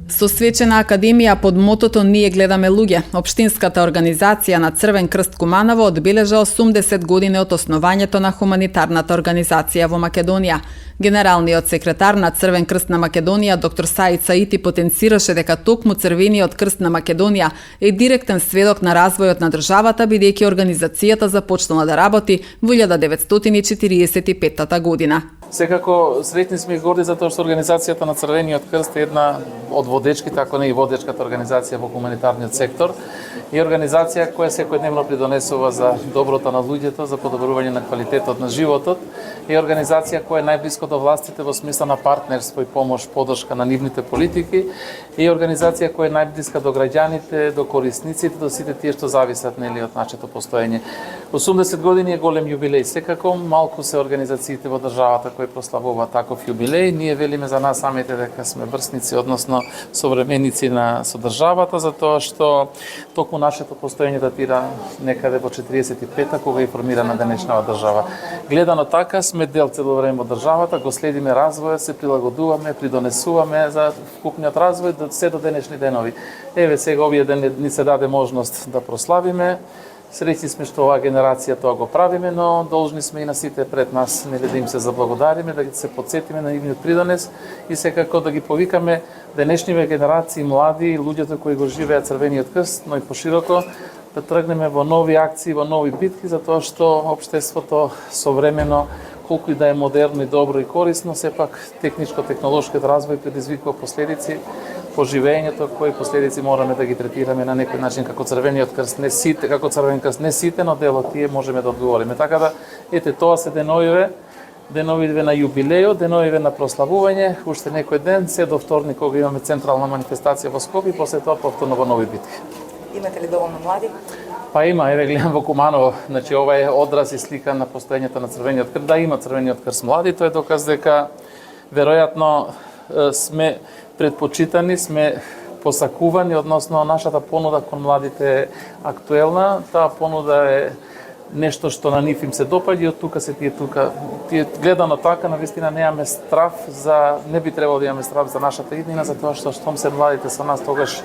Со свечена академија под мотото "Ние гледаме луѓе", општинската организација на Црвен крст Куманово одбележа 80 години од основањето на хуманитарната организација во Македонија. Генералниот секретар на Црвен крст на Македонија, доктор Саид Саити, потенцираше дека токму Црвениот крст на Македонија е директен сведок на развојот на државата, бидејќи организацијата започнала да работи во 1945 година. Секако среќни сме и горди за тоа што организацијата на Црвениот крст е една од водечките, ако не и водечката организација во хуманитарниот сектор и организација која секојдневно придонесува за доброто на луѓето, за подобрување на квалитетот на животот и организација која е најблиско до властите во смисла на партнерство и помош, поддршка на нивните политики и организација која е најблиска до граѓаните, до корисниците, до сите тие што зависат нели од нашето постоење. 80 години е голем јубилеј, секако малку се организациите во државата кои прославува таков јубилеј. Ние велиме за нас самите дека сме врсници, односно современици на содржавата, затоа што токму нашето постоење датира некаде во 45-та, кога е формирана денешната држава. Гледано така, сме дел цело време од државата, го следиме развојот, се прилагодуваме, придонесуваме за вкупниот развој се до денешни денови. Еве сега овие ден ни се даде можност да прославиме. Среќни сме што оваа генерација тоа го правиме, но должни сме и на сите пред нас нели да им се заблагодариме, да ги се потсетиме на нивниот придонес и секако да ги повикаме денешниве генерации млади, луѓето кои го живеат Црвениот крст, но и пошироко да тргнеме во нови акции, во нови битки, затоа што општеството современо, колку и да е модерно и добро и корисно, сепак техничко-технолошкиот развој предизвикува последици по живењето, кои последици мораме да ги третираме на некој начин како Црвениот крст, не сите, како Црвен крст, не сите, но дел од тие можеме да одговориме. Така да, ете, тоа се деновиве на јубилејот, деновиве на прославување, уште некој ден, се до вторник кога имаме централна манифестација во Скопје, после тоа повторно во нови битки. Имате ли доволно млади? Па има, еве гледам во Куманово, значи ова е одраз и слика на постоењето на Црвениот крст. Да, има Црвениот крст млади, тоа е доказ дека веројатно сме предпочитани, сме посакувани, односно нашата понуда кон младите е актуелна. Таа понуда е нешто што на нив им се допаѓа и од тука се тие тука. Тие гледано така, навистина немаме страв за, не би требало да имаме страв за нашата иднина, затоа што штом се младите со нас, тогаш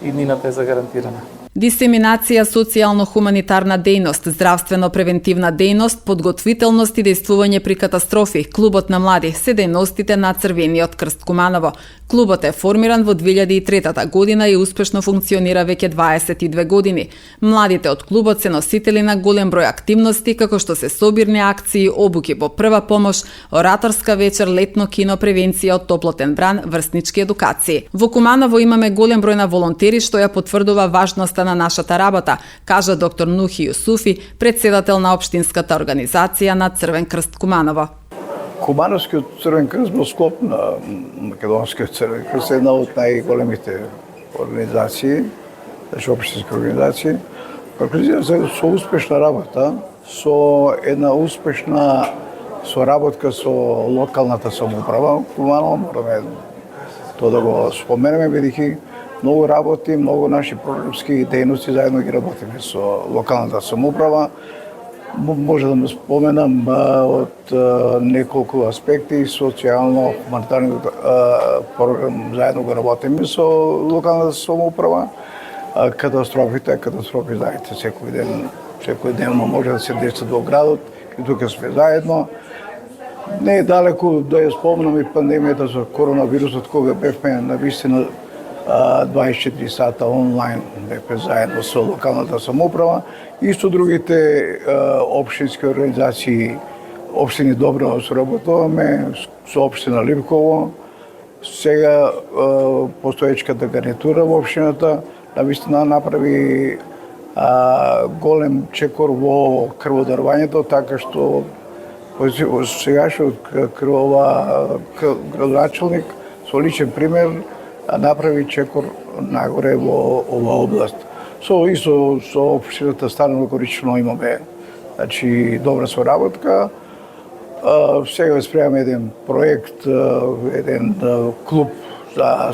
иднината е загарантирана. Дисеминација социјално-хуманитарна дејност, здравствено-превентивна дејност, подготвителност и дејствување при катастрофи, Клубот на млади се дејностите на Црвениот крст Куманово. Клубот е формиран во 2003 година и успешно функционира веќе 22 години. Младите од клубот се носители на голем број активности, како што се собирни акции, обуки по прва помош, ораторска вечер, летно кино, превенција од топлотен бран, врснички едукации. Во Куманово имаме голем број на волонтери што ја потврдува важноста на нашата работа, кажа доктор Нухи Јусуфи, председател на општинската организација на Црвен крст Куманово. Кумановскиот Црвен крст во склоп на Македонскиот Црвен крст е една од најголемите организации, значи општински организации, организира се со успешна работа, со една успешна соработка со локалната самоуправа. Куманово мораме тоа да го споменеме, бидејќи многу работи, многу наши програмски дејности заедно ги работиме со локалната самоуправа. Може да ме споменам од неколку аспекти, социјално, хуманитарни програм заедно го работиме со локалната самоуправа. Катастрофи, знаете, секој ден може да се десат во градот и тука сме заедно. Не е далеко да ја спомнам и пандемијата за коронавирусот, кога бевме навистина 24 сата онлайн, бевме заедно со локалната самоуправа и со другите општински организации. Општини добро соработуваме со општина Ливково. Сега постоечката гарнитура во општината навистина направи голем чекор во крводарувањето, така што сегашниот градоначалник со личен пример направи чекор нагоре во ова област. Со општината Старо Горично имаме добра соработка. Сега спремаме еден проект, еден клуб за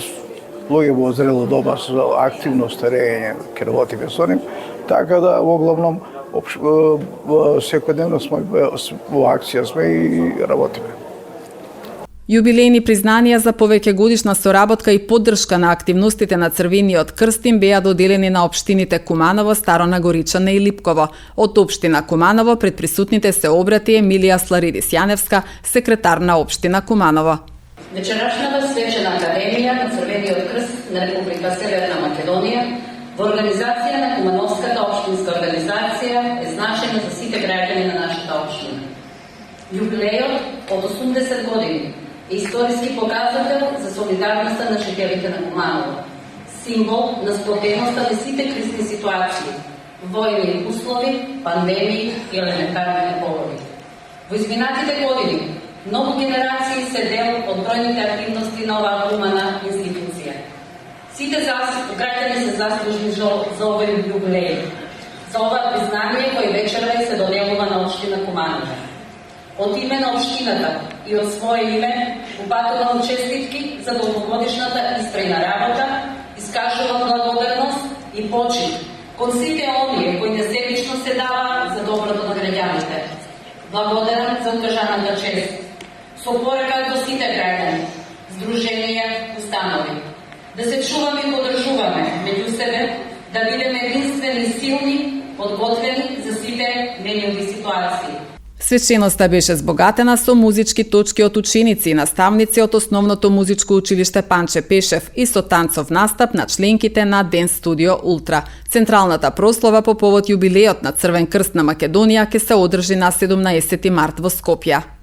луѓе во зрела доба со активно старење, ќе работиме со нив, така да во главном секојдневно сме во акција сме и работиме. Јубилејни признанија за повеќе годишна соработка и поддршка на активностите на Црвениот крст им беа доделени на општините Куманово, Старона Горичане и Липково. Од општина Куманово пред присутните се обрати Емилија Сларидис Јаневска, секретар на општина Куманово. Вечерашната свечена академија на Црвениот крст на Република Северна Македонија во организација на Кумановската општинска организација е значајна за сите граѓани на нашата општина. Јубилејот од 80 години е историски показател за солидарноста на жителите на Куманово, символ на сплотеноста на сите кризни ситуации, војни услови, пандемии и елементарни неполоди. Во изминатите години многу генерации се дел од бројните активности на оваа хумана институција. Сите граѓани се заслужни за овој јубилеј, за ова признание кој вечера се доделува на општина Куманово. Од име на општината и од свое име упатувам честитки за долгогодишната истрајна работа, искажувам благодарност и почит кон сите оние кои несебично се даваат за доброто на граѓаните. Благодарам за укажаната чест. Со порака до сите граѓани, здруженија, установи, да се чуваме и подржуваме меѓу себе, да бидеме единствени и силни, подготвени за сите менјови ситуации. Свеченоста беше збогатена со музички точки од ученици и наставници од Основното музичко училиште Панче Пешев и со танцов настап на членките на Ден Студио Ултра. Централната прослава по повод јубилејот на Црвен крст на Македонија ќе се одржи на 17 март во Скопје.